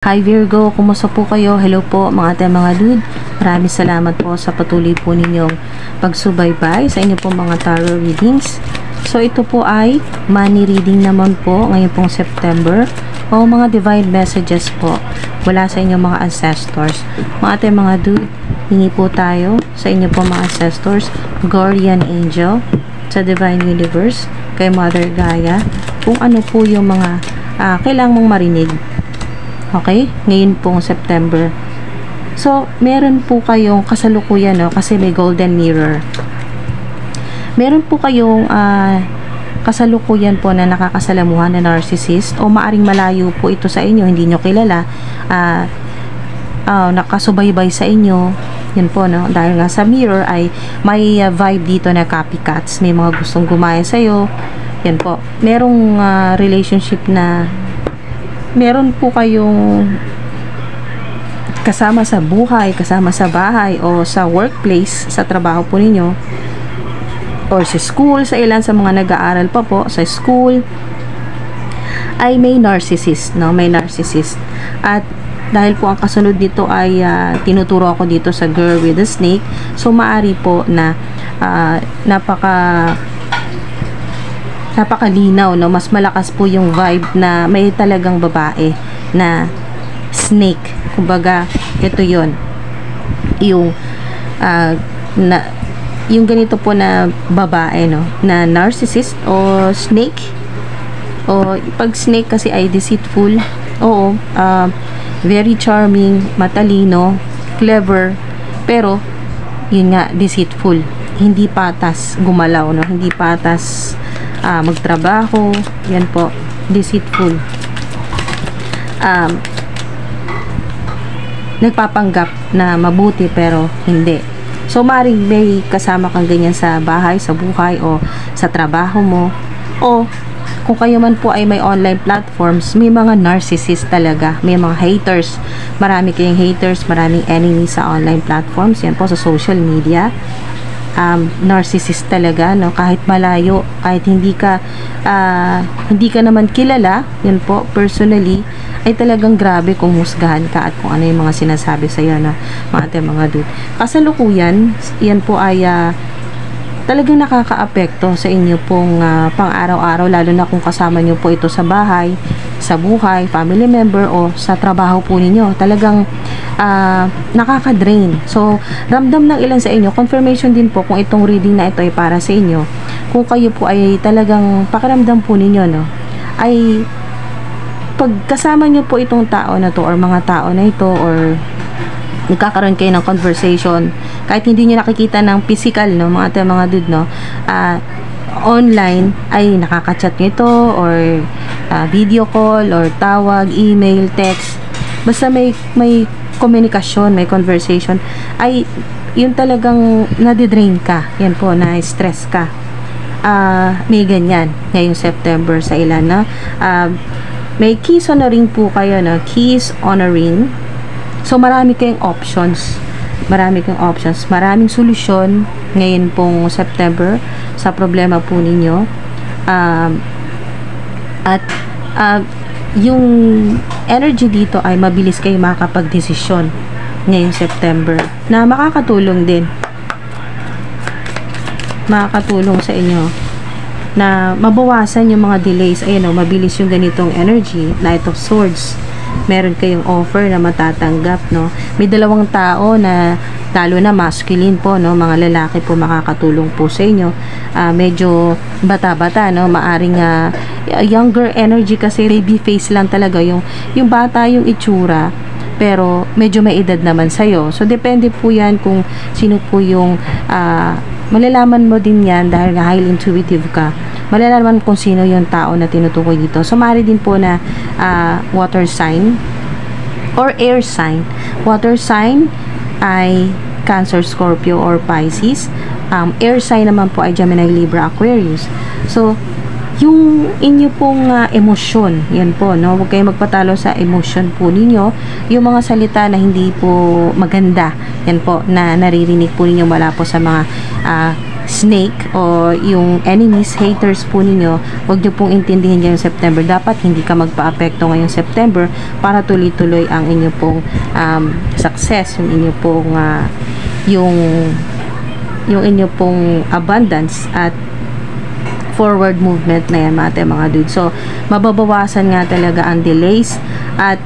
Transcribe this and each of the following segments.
Hi Virgo, kumusta po kayo? Hello po mga dude. Maraming salamat po sa patuloy po ninyong pagsubaybay sa inyo po mga tarot readings. So ito po ay money reading naman po ngayon pong September o mga divine messages po wala sa inyong mga ancestors. Mga dude, hingi po tayo sa inyo po mga ancestors, guardian angel, sa divine universe, kay Mother Gaia, kung ano po yung mga kailangan mong marinig. Okay? Ngayon pong September. So, meron po kayong kasalukuyan, no? Kasi may golden mirror. Meron po kayong kasalukuyan po na nakakasalamuhan na narcissist o maaring malayo po ito sa inyo, hindi nyo kilala, nakasubaybay sa inyo. Yan po, no? Dahil nga sa mirror ay may vibe dito na copycats. May mga gustong gumaya sa'yo. Yan po. Merong relationship na meron po kayong kasama sa buhay, kasama sa bahay o sa workplace, sa trabaho po ninyo or sa school, sa ilan sa mga nag-aaral pa po sa school ay may narcissist, no? May narcissist. At dahil po ang kasunod dito ay tinuturo ako dito sa Girl with the Snake, so maari po na napakalinaw, no? Mas malakas po yung vibe na may talagang babae na snake. Kumbaga, ito yon yung yung ganito po na babae, no? Na narcissist o snake. O pag snake kasi ay deceitful. Oo, very charming, matalino, clever, pero yun nga, deceitful. Hindi patas gumalaw, no? Hindi patas magtrabaho. Yan po, deceitful. Nagpapanggap na mabuti pero hindi. So maring may kasama kang ganyan sa bahay, sa buhay o sa trabaho mo, o kung kayo man po ay may online platforms, may mga narcissist talaga, may mga haters. Marami kayong haters, maraming enemies sa online platforms. Yan po sa social media. Narcissist talaga, no? Kahit malayo, kahit hindi ka naman kilala, yan po, personally, ay talagang grabe kung husgahan ka at kung ano yung mga sinasabi sa iyo, no? Mga dude. Kasalukuyan, yan po ay talagang nakakaapekto sa inyo pong pang-araw-araw, lalo na kung kasama nyo po ito sa bahay, sa buhay, family member o sa trabaho po ninyo. Talagang nakaka-drain. So, ramdam ng ilan sa inyo, confirmation din po kung itong reading na ito ay para sa inyo. Kung kayo po ay talagang pakiramdam po ninyo, no, ay pagkasama nyo po itong tao na to or mga tao na ito or nagkakaroon kayo ng conversation, kahit hindi nyo nakikita ng physical, no, mga dude, no, online ay nakaka-chat nyo ito or video call or tawag, email, text, basta may komunikasyon, may conversation, ay yun talagang nadidrain ka. Yan po, na-stress ka. May ganyan ngayong September sa ilan, na may keys on a ring po kayo, na keys on a ring. So marami kayong options, maraming solusyon ngayon pong September sa problema po ninyo. Yung energy dito ay mabilis kayo makakapag-desisyon ngayong September na makakatulong sa inyo na mabawasan yung mga delays. Ayun, mabilis yung ganitong energy. Knight of Swords, meron kayong offer na matatanggap, no? May dalawang tao na lalo na masculine po, no? Mga lalaki po makakatulong po sa inyo. Medyo bata-bata, no? Maaring younger energy kasi baby face lang talaga yung bata yung itsura, pero medyo may edad naman sa'yo. So, depende po yan kung sino po yung malalaman mo din yan dahil nga highly intuitive ka. Malalaman kung sino yung tao na tinutukoy dito. So, maaari din po na water sign or air sign. Water sign ay Cancer, Scorpio, or Pisces. Air sign naman po ay Gemini, Libra, Aquarius. So, yung inyo pong emosyon, yan po, no? Huwag kayong magpatalo sa emosyon po ninyo. Yung mga salita na hindi po maganda, yan po, na naririnig po ninyo mula po sa mga snake o yung enemies, haters po ninyo, huwag nyo pong intindihin ngayong September. Dapat hindi ka magpa-apekto ngayong September para tuloy-tuloy ang inyo pong success, yung inyo pong yung inyo pong abundance at forward movement na yan mga dude. So, mababawasan nga talaga ang delays at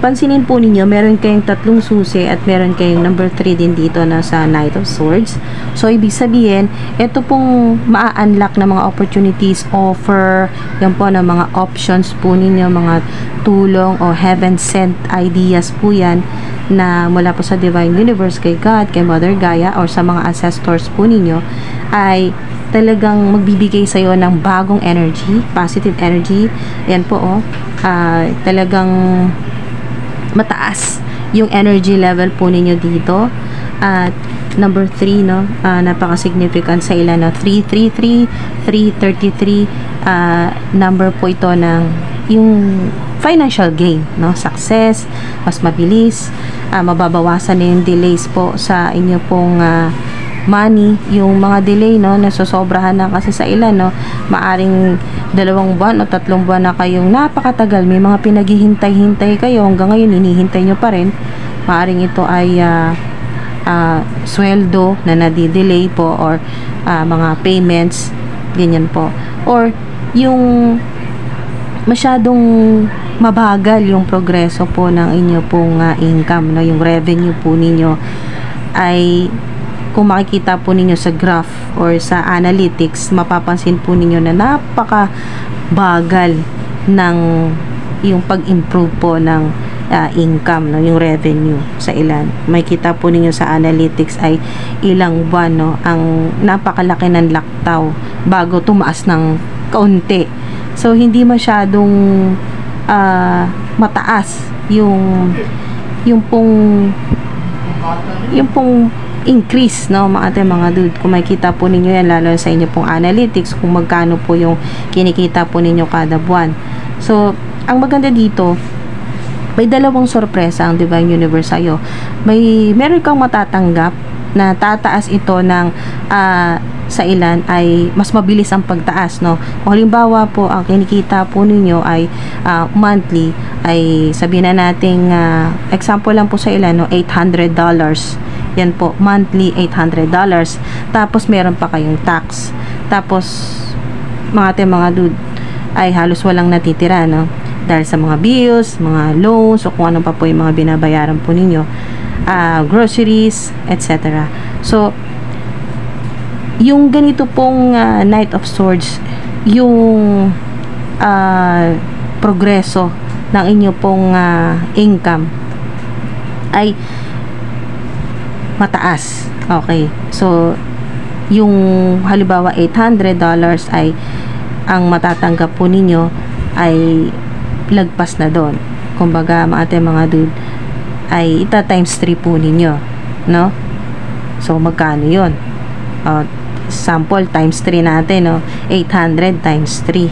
pansinin po ninyo, meron kayong 3 susi at meron kayong number 3 din dito na sa Knight of Swords. So, ibig sabihin, ito pong maa-unlock na mga opportunities, offer, yan po na mga options po ninyo, mga tulong o heaven-sent ideas po yan na mula po sa Divine Universe, kay God, kay Mother Gaia, or sa mga ancestors po ninyo, ay talagang magbibigay sa'yo ng bagong energy, positive energy. Yan po, talagang mataas yung energy level po ninyo dito. At number 3, no, napaka-significant sa ilan, no? 333, 333, number po ito ng yung financial gain, no? Success, mas mabilis, mababawasan na yung delays po sa inyo pong money, yung mga delay, no, nasosobrahan na kasi sa ilan, no, maaring 2 buwan o 3 buwan na kayong napakatagal, may mga pinaghihintay-hintay kayo, hanggang ngayon hinihintay nyo pa rin. Maaring ito ay sweldo na nadidelay po, or mga payments, ganyan po, or yung masyadong mabagal yung progreso po ng inyo pong income, no, yung revenue po ninyo ay, kung makikita po ninyo sa graph or sa analytics, mapapansin po ninyo na napaka bagal ng yung pag-improve po ng income, no, yung revenue sa ilan. Makikita po ninyo sa analytics ay ilang buwan, no, ang napakalaki ng laktaw bago tumaas ng kaunti. So, hindi masyadong mataas yung pong increase, no, mga dude. Kung makikita po ninyo yan, lalo sa inyo pong analytics, kung magkano po yung kinikita po ninyo kada buwan. So, ang maganda dito, may 2 sorpresa ang Divine Universe sa'yo. Meron kang matatanggap na tataas ito ng sa ilan ay mas mabilis ang pagtaas, no. Kung halimbawa po ang kinikita po ninyo ay monthly, ay sabihin na nating example lang po sa ilan, no, $800. Yan po, monthly $800. Tapos meron pa kayong tax. Tapos mga dude, ay halos walang natitira, no, dahil sa mga bills, mga loans, o kung ano pa po yung mga binabayaran po ninyo, groceries, etc. So, yung ganito pong Knight of Swords, yung progreso ng inyo pong income ay mataas. Okay. So, yung halimbawa $800 ay ang matatanggap po ninyo ay lagpas na doon. Kumbaga, mga dude, ay ita-times 3 po ninyo, no? So, magkano yun? Sample, times 3 natin, no? 800 times 3.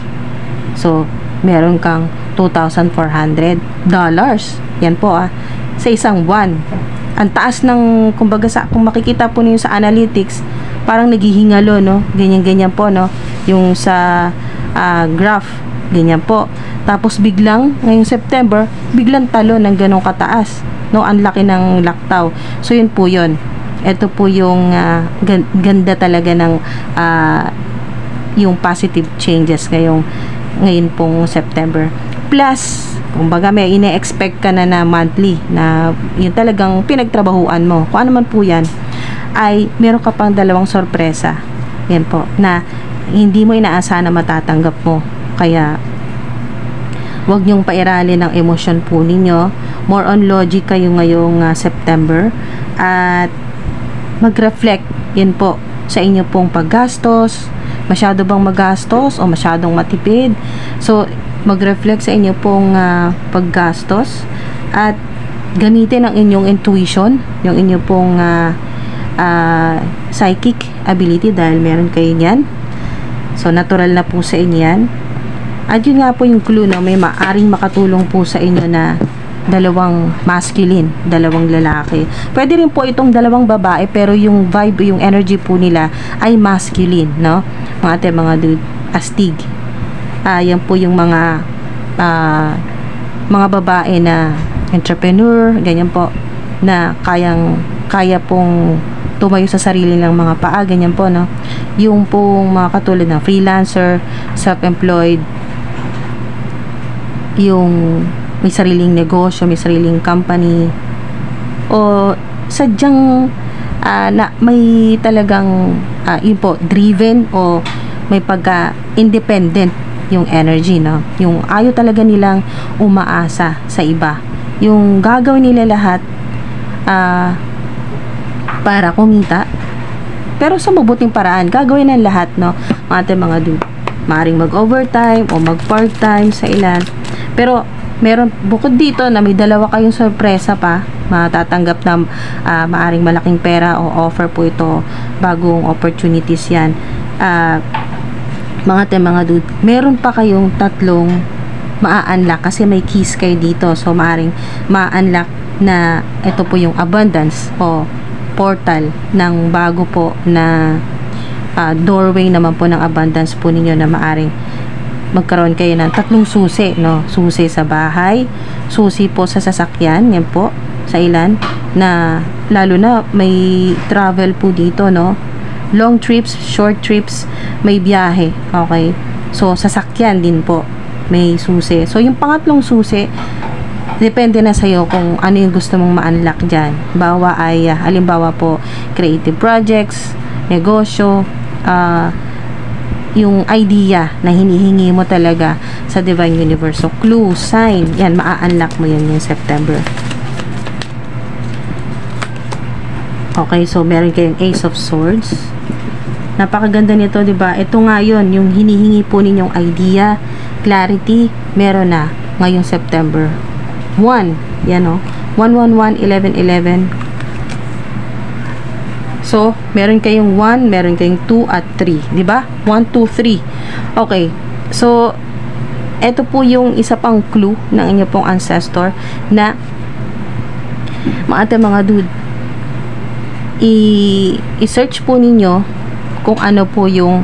So, meron kang $2,400. Yan po, sa isang buwan. Ang taas ng, kumbaga, kung makikita po niyo sa analytics, parang naghihingalo, no? Ganyan-ganyan po, no? Yung sa graph, ganyan po. Tapos biglang, ngayong September, biglang talo ng ganong kataas, no? Ang laki ng laktaw. So, yun po yun. Ito po yung ganda talaga ng yung positive changes ngayon pong September. Plus, kumbaga may ine-expect ka na monthly na yun talagang pinagtrabahuan mo. Kung ano man po yan, ay meron ka pang 2 sorpresa. Yan po, na hindi mo inaasahan na matatanggap mo. Kaya, huwag nyong pairalin ng emosyon po ninyo. More on logic kayo ngayong September. At mag-reflect yan po sa inyo pong paggastos. Masyado bang magastos o masyadong matipid? So, mag-reflect sa inyo pong paggastos at gamitin ang inyong intuition, yung inyo pong psychic ability, dahil meron kayo niyan. So, natural na po sa inyo yan. At yun nga po yung clue, no, may maaring makatulong po sa inyo na dalawang masculine, dalawang lalaki. Pwede rin po itong dalawang babae, pero yung vibe, yung energy po nila ay masculine, no? Mga dude, astig. Yan po yung mga babae na entrepreneur, ganyan po, na kaya pong tumayo sa sarili ng mga paa, ganyan po, no? Yung pong mga katulad ng freelancer, self-employed, yung may sariling negosyo, may sariling company, o sadyang na may talagang yun po, driven, o may pagka-independent yung energy, no? Yung ayaw talaga nilang umaasa sa iba. Yung gagawin nila lahat para kumita, pero sa mabuting paraan, gagawin ng lahat, no? Mga dude, maaaring mag-overtime o mag-part-time sa ilan. Pero meron bukod dito na may dalawa kayong sorpresa pa, matatanggap na maaring malaking pera o offer po ito, bagong opportunities yan. Mga dude, meron pa kayong tatlong maa-unlock kasi may keys kayo dito. So maaring ma-unlock na ito po yung abundance o portal ng bago po na doorway naman po ng abundance po ninyo, na maaring magkaroon kayo ng tatlong susi, no? Susi sa bahay, susi po sa sasakyan, yan po, sa ilan, na lalo na may travel po dito, no? Long trips, short trips, may biyahe, okay? So, sasakyan din po, may susi. So, yung pangatlong susi, depende na sa'yo kung ano yung gusto mong ma-unlock dyan. Bawa ay, halimbawa po, creative projects, negosyo, yung idea na hinihingi mo talaga sa Divine Universe. So, clue, sign, yan, maa-unlock mo yan yung September. Okay, so meron kayong Ace of Swords. Napakaganda nito, diba? Ito nga yun, yung hinihingi po ninyong idea, clarity, meron na ngayong September. 1, yan o, 111, 1111. So, meron kayong 1, meron kayong 2 at 3, di ba? 1, 2, 3. Okay. So, ito po yung isa pang clue ng inyo pong ancestor na mga dude, i-search po ninyo kung ano po yung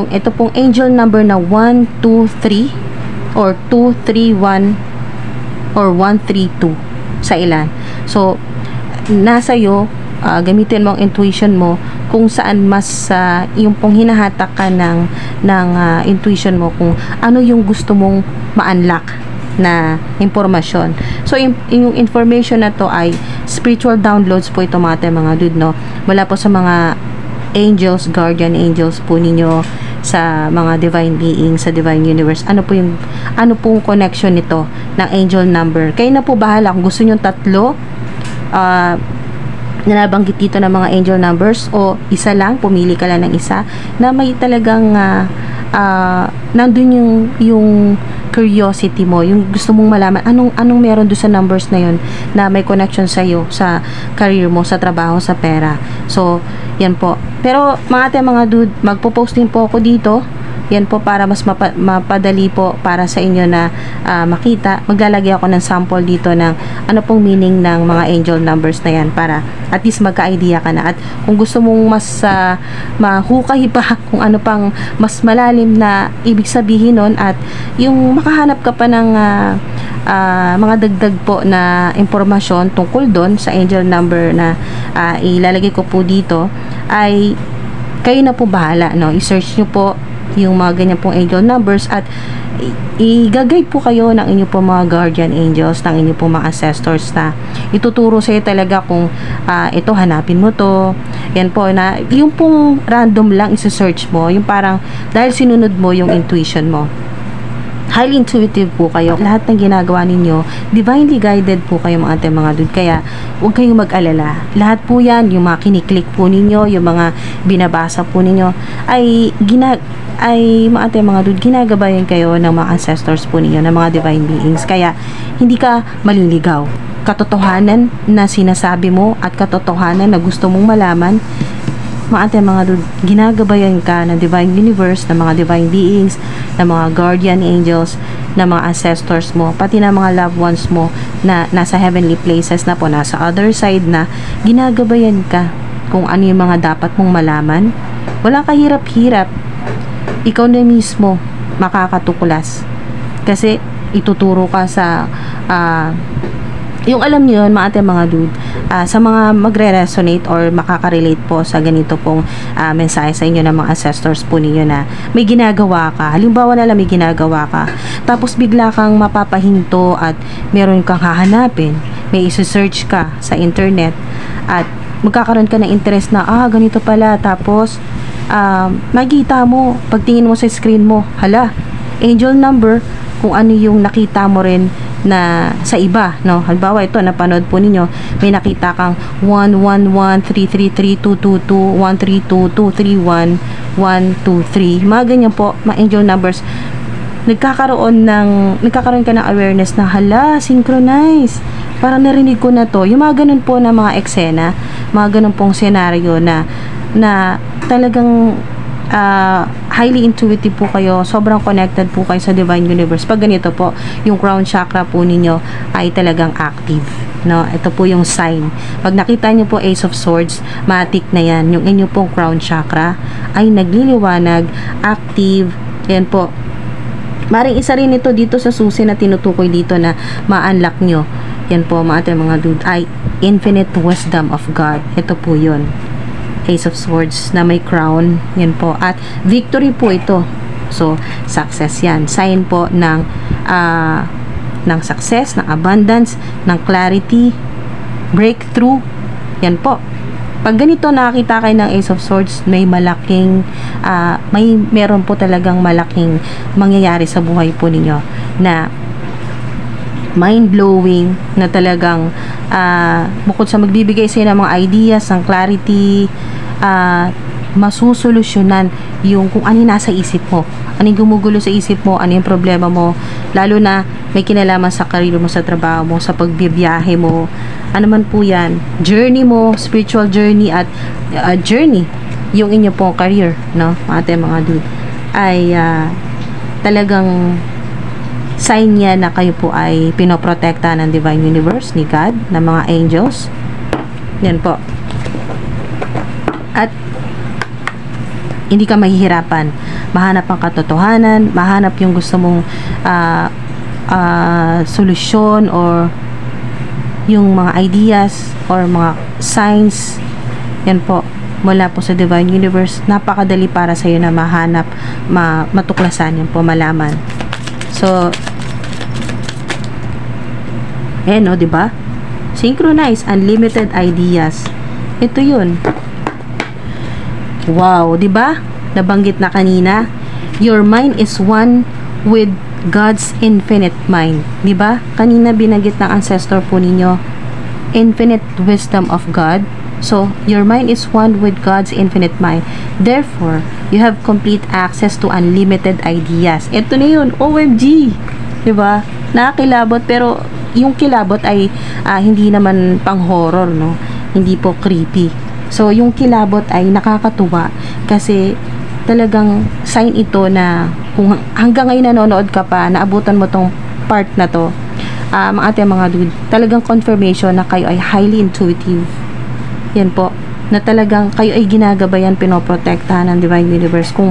ito pong angel number na 1, 2, 3 or 2, 3, 1 or 1, 3, 2 sa ilan. So, nasa iyo, gamitin mo ang intuition mo kung saan mas yung pong hinahatak ka ng intuition mo kung ano yung gusto mong ma-unlock na impormasyon. So, yung information na to ay spiritual downloads po ito, mga dude, no? Mula po sa mga angels, guardian angels po ninyo, sa mga divine beings, sa divine universe. Ano pong connection nito ng angel number? Kayo na po bahala kung gusto nyo tatlo na nabanggit dito ng mga angel numbers, o isa lang, pumili ka lang ng isa na may talagang nandun yung curiosity mo, yung gusto mong malaman anong meron doon sa numbers na yun na may connection sa iyo, sa career mo, sa trabaho, sa pera. So, yan po. Pero mga dude, magpo-post din po ako dito. Yan po para mas mapadali po para sa inyo na makita. Maglalagay ako ng sample dito ng ano pong meaning ng mga angel numbers na yan, para at least magka-idea ka na. At kung gusto mong mas mahukay pa kung ano pang mas malalim na ibig sabihin nun, at yung makahanap ka pa ng mga dagdag po na impormasyon tungkol doon sa angel number na ilalagay ko po dito, ay kayo na po bahala, no? I-search nyo po yung mga ganyan pong angel numbers at i-guide po kayo ng inyo pong mga guardian angels, ng inyo pong mga ancestors na ituturo sa'yo talaga kung ito, hanapin mo to. Yan po, na yung pong random lang isa-search mo, yung parang dahil sinunod mo yung intuition mo. Highly intuitive po kayo. Lahat ng ginagawa ninyo, divinely guided po kayo, mga dude. Kaya, huwag kayong mag-alala. Lahat po yan, yung mga kiniklik po ninyo, yung mga binabasa po ninyo, ay mga dude, ginagabayan kayo ng mga ancestors po ninyo, ng mga divine beings. Kaya, hindi ka maliligaw. Katotohanan na sinasabi mo at katotohanan na gusto mong malaman, mga ate, mga dude, ginagabayan ka ng divine universe, ng mga divine beings, ng mga guardian angels, ng mga ancestors mo, pati ng mga loved ones mo na nasa heavenly places na po, nasa other side na, ginagabayan ka kung ano yung mga dapat mong malaman. Walang kahirap-hirap. Ikaw na mismo makakatuklas. Kasi ituturo ka sa yung alam niyo yun, mga ate, mga dude, sa mga magre-resonate or makaka-relate po sa ganito pong mensahe sa inyo ng mga ancestors po ninyo na may ginagawa ka. Halimbawa na lang may ginagawa ka, tapos bigla kang mapapahinto at meron kang hahanapin, may isi-search ka sa internet at magkakaroon ka ng interest na, ganito pala, tapos makikita mo, pagtingin mo sa screen mo, hala, angel number, kung ano yung nakita mo rin na sa iba, no? Halimbawa ito, napanood po ninyo, may nakita kang 111333222 1322231 123, mga ganyan po, mga angel numbers. Nagkakaroon ka ng awareness na, hala, synchronize, parang narinig ko na to. Yung mga ganun po na mga eksena, mga ganun pong senaryo na talagang highly intuitive po kayo, sobrang connected po kayo sa divine universe. Pag ganito po, yung crown chakra po ninyo ay talagang active, no? Ito po yung sign. Pag nakita nyo po Ace of Swords, matik na yan. Yung inyo pong crown chakra ay nagliliwanag, active. Yan po. Maring isa rin ito dito sa susi na tinutukoy dito na ma-unlock nyo. Yan po, mga dude, ay infinite wisdom of God. Ito po yun. Ace of Swords na may crown, yan po, at victory po ito. So success yan, sign po ng success, ng abundance, ng clarity, breakthrough, yan po. Pag ganito nakakita kayo ng Ace of Swords, may malaking meron po talagang malaking mangyayari sa buhay po ninyo na mind-blowing, na talagang bukod sa magbibigay sa inyo ng mga ideas, ng clarity, masusolusyonan yung kung ano yung nasa isip mo, ano yung gumugulo sa isip mo, ano yung problema mo, lalo na may kinalaman sa career mo, sa trabaho mo, sa pagbibiyahe mo, ano man po yan, journey mo, spiritual journey at journey, yung inyo pong career, no, mga dude, ay talagang sign niya na kayo po ay pinoprotekta ng divine universe, ni God, ng mga angels. Yan po. At hindi ka mahihirapan mahanap ang katotohanan, mahanap yung gusto mong solusyon or yung mga ideas or mga signs. Yan po, mula po sa divine universe. Napakadali para sa iyo na mahanap, matuklasan, yan po, malaman. So no, diba? Synchronize, unlimited ideas. Ito yun. Wow, diba? Nabanggit na kanina. Your mind is one with God's infinite mind. Diba? Kanina binanggit ng ancestor po ninyo, infinite wisdom of God. So, your mind is one with God's infinite mind. Therefore, you have complete access to unlimited ideas. Ito na yun. OMG! Diba? Nakakilabot, pero yung kilabot ay hindi naman pang horror, no? Hindi po creepy. So, yung kilabot ay nakakatuwa kasi talagang sign ito na kung hanggang ngayon nanonood ka pa, naabutan mo tong part na to, mga dude, talagang confirmation na kayo ay highly intuitive. Yan po, na talagang kayo ay ginagabayan, pinoprotektahan ng divine universe. Kung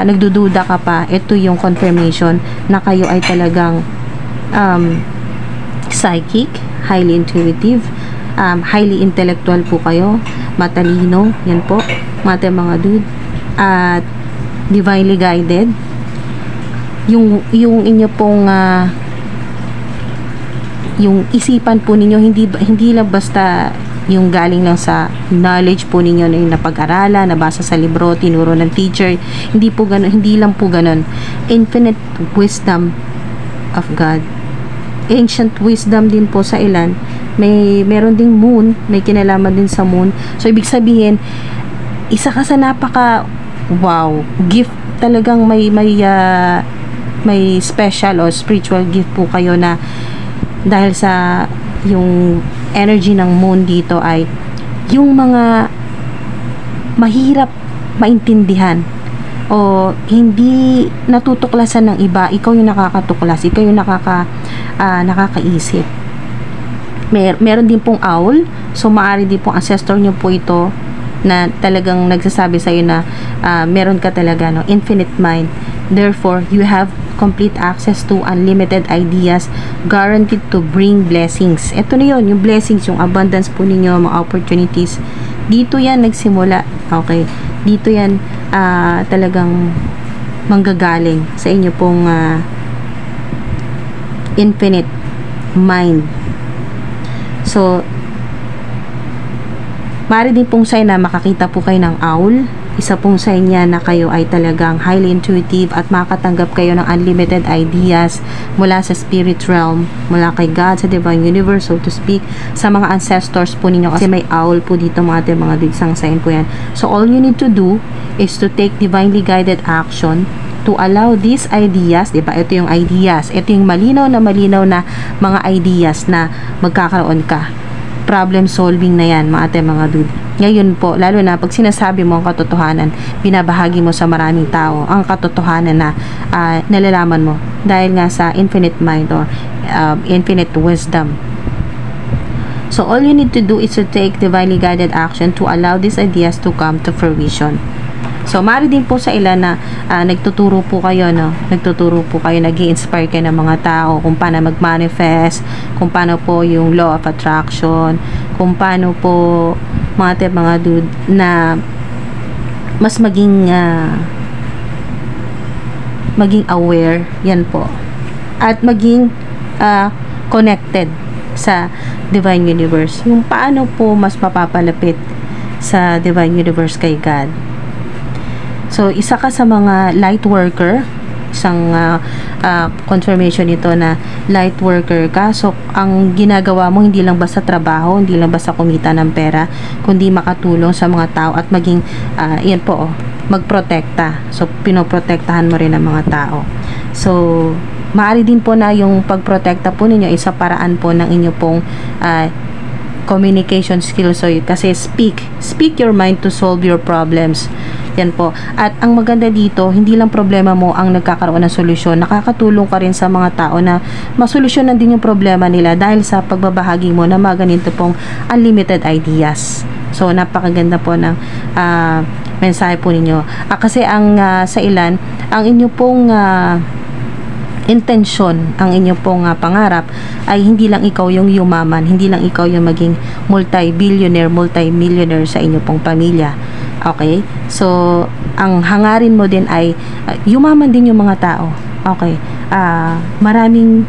nagdududa ka pa, ito yung confirmation na kayo ay talagang psychic, highly intuitive, highly intellectual po kayo, matalino, yan po, mga dude, at divinely guided. Yung inyo pong yung isipan po ninyo, hindi lang basta yung galing lang sa knowledge po ninyo na yung napag-aralan, nabasa sa libro, tinuro ng teacher. Hindi po ganun, hindi lang po ganun. Infinite wisdom of God. Ancient wisdom din po sa ilan. Meron ding moon, may kinalaman din sa moon. So ibig sabihin, isa ka sa napaka wow gift, talagang may special o spiritual gift po kayo na dahil sa yung energy ng moon dito ay yung mga mahirap maintindihan o hindi natutuklasan ng iba, ikaw yung nakakatuklas, ikaw yung nakakaisip. Meron din pong owl, so maaari din pong ancestor nyo po ito na talagang nagsasabi sa'yo na meron ka talaga, no, infinite mind. Therefore, you have complete access to unlimited ideas guaranteed to bring blessings. Ito na yun, yung blessings, yung abundance po ninyo, mga opportunities. Dito yan nagsimula. Okay? Dito yan talagang manggagaling sa inyo pong infinite mind. So, maaari din pong sign na makakita po kayo ng owl. Isa pong sign niya na kayo ay talagang highly intuitive at makakatanggap kayo ng unlimited ideas mula sa spirit realm, mula kay God, sa divine universe, so to speak, sa mga ancestors po ninyo, kasi may owl po dito mga isang sign po yan. So all you need to do is to take divinely guided action to allow these ideas, diba? Ito yung ideas, ito yung malinaw na mga ideas na magkakaroon ka. Problem solving na yan, mga dude. Ngayon po, lalo na pag sinasabi mo ang katotohanan, binabahagi mo sa maraming tao ang katotohanan na nalalaman mo dahil nga sa infinite mind or infinite wisdom. So all you need to do is to take divinely guided action to allow these ideas to come to fruition. So, maaari din po sa ilan na nagtuturo po kayo, no? Nagtuturo po kayo, nag-i-inspire kayo ng mga tao kung paano mag-manifest, kung paano po yung law of attraction, kung paano po mga dude na mas maging aware, yan po. At maging connected sa divine universe. Yung paano po mas mapapalapit sa divine universe kay God. So, isa ka sa mga light worker, isang confirmation nito na light worker ka. So, ang ginagawa mo hindi lang basta trabaho, hindi lang basta kumita ng pera, kundi makatulong sa mga tao at maging, yan po, magprotekta. So, pinoprotektahan mo rin ang mga tao. So, maaari din po na yung pagprotekta po ninyo, isa paraan po ng inyo pong communication skills. So, kasi speak your mind to solve your problems. Yan po. At ang maganda dito, hindi lang problema mo ang nagkakaroon ng solusyon. Nakakatulong ka rin sa mga tao na masolusyonan din yung problema nila dahil sa pagbabahagi mo na mga ganito pong unlimited ideas. So, napakaganda po ng mensahe po ninyo. Kasi ang sa ilan, ang inyo pong intensyon, ang inyo pong pangarap ay hindi lang ikaw yung yumaman, hindi lang ikaw yung maging multi-billionaire, multi-millionaire sa inyo pong pamilya. Okay? So, ang hangarin mo din ay yumaman din yung mga tao. Okay? Maraming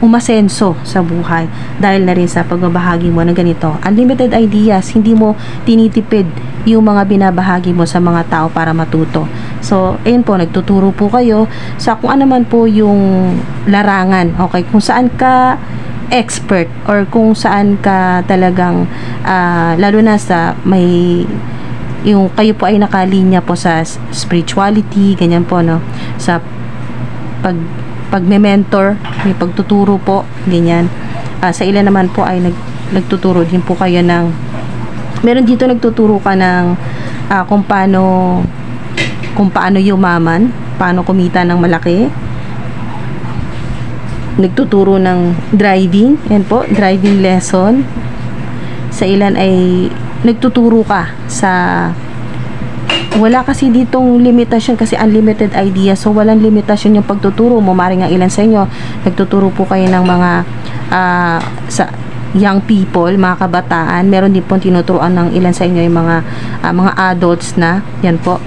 umasenso sa buhay dahil na rin sa pagbabahagi mo ng ganito. Unlimited ideas, hindi mo tinitipid yung mga binabahagi mo sa mga tao para matuto. So, ayun po, nagtuturo po kayo sa kung ano man po yung larangan. Okay? Kung saan ka expert or kung saan ka talagang lalo na sa may yung kayo po ay nakalinya po sa spirituality, ganyan po, no? Sa pagme-mentor, may pagtuturo po, ganyan. Sa ilan naman po ay nagtuturo din po kayo ng, meron dito nagtuturo ka ng kung paano yumaman, paano kumita ng malaki. Nagtuturo ng driving, yan po, driving lesson. Sa ilan ay nagtuturo ka sa, wala kasi ditong limitasyon kasi unlimited idea, so walang limitasyon yung pagtuturo mo. Maring nga ilan sa inyo nagtuturo po kayo ng mga sa young people, mga kabataan. Meron din po tinuturuan ng ilan sa inyo yung mga adults na, yan po.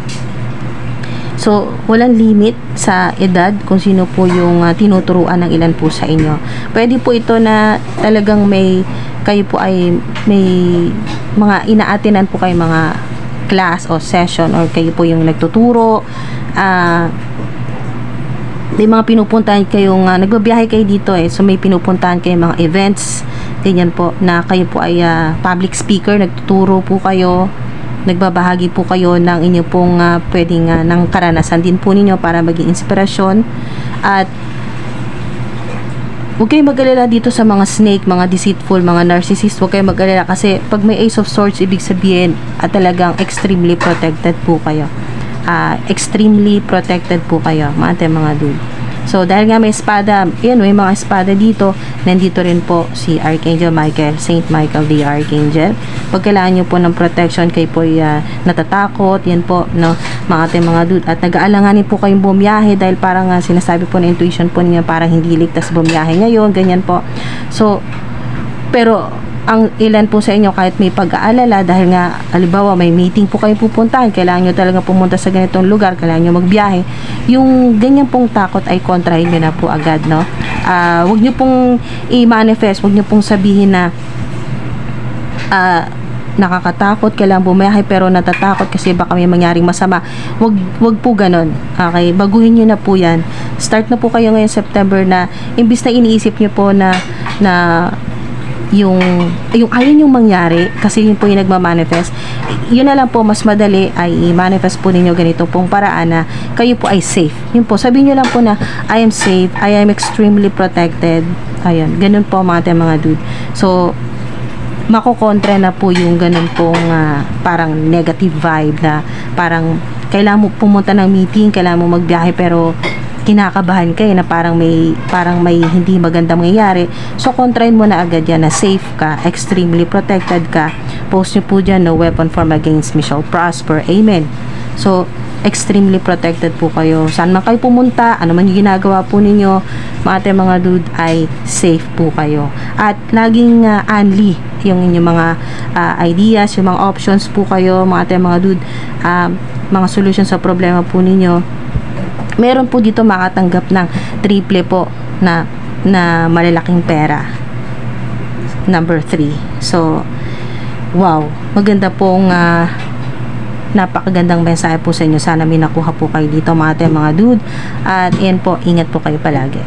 So, walang limit sa edad kung sino po yung tinuturuan ng ilan po sa inyo. Pwede po ito na talagang kayo po ay may mga inaatinan po kayo mga class o session or kayo po yung nagtuturo. May mga pinupuntahan kayong nagbabiyahe kayo dito so may pinupuntahan kayong mga events, ganyan po, na kayo po ay public speaker, nagtuturo po kayo, nagbabahagi po kayo ng inyo pong pwedeng ng karanasan din po ninyo para maging inspirasyon. At huwag kayong mag-alala dito sa mga snake, mga deceitful, mga narcissist. Huwag kayong mag-alala kasi pag may Ace of Swords, ibig sabihin talagang extremely protected po kayo. Extremely protected po kayo, mga dude. So, dahil nga may espada, yan, may mga espada dito, nandito rin po si Archangel Michael, Saint Michael the Archangel. Pag kailangan nyo po ng protection, kayo po natatakot, yan po, no, mga dude. At nag-aalanganin po kayong bumiyahe dahil parang sinasabi po na intuition po niya parang hindi ligtas bumiyahe ngayon, ganyan po. So, pero ang ilan po sa inyo kahit may pag-aalala dahil nga halimbawa may meeting po kayo pupuntahan, kailangan nyo talaga pumunta sa ganitong lugar, kailangan nyo magbiyahe, yung ganyan pong takot ay kontrahin nyo na po agad, no? Huwag nyo pong i-manifest, huwag nyo pong sabihin na nakakatakot, kailangan bumiyahe pero natatakot kasi baka may mangyaring masama. Wag po ganon. Okay, baguhin nyo na po yan. Start na po kayo ngayon September na imbis na iniisip nyo po na yung ayaw yung mangyari kasi yun po yung nagmamanifest, yun na lang po, mas madali ay i-manifest po ninyo ganito pong paraan na kayo po ay safe. Yun po, sabihin nyo lang po na I am safe, I am extremely protected. Ayun, ganun po mga dude. So, makokontra na po yung ganun pong parang negative vibe na parang kailangan mo pumunta ng meeting, kailangan mo magbiyahe pero kinakabahan kayo na parang may hindi magandang mangyayari. So, kontrahin mo na agad yan na safe ka, extremely protected ka. Post nyo po dyan, no weapon formed against me shall prosper. Amen. So, extremely protected po kayo. Saan man kayo pumunta, ano man yung ginagawa po ninyo, mga dude, ay safe po kayo. At laging unli yung inyong mga ideas, yung mga options po kayo, mga dude, mga solution sa problema po ninyo. Meron po dito makatanggap ng triple po na malalaking pera. Number 3. So, wow. Maganda pong napakagandang mensahe po sa inyo. Sana may nakuha po kayo dito mga dude. At yan po, ingat po kayo palagi.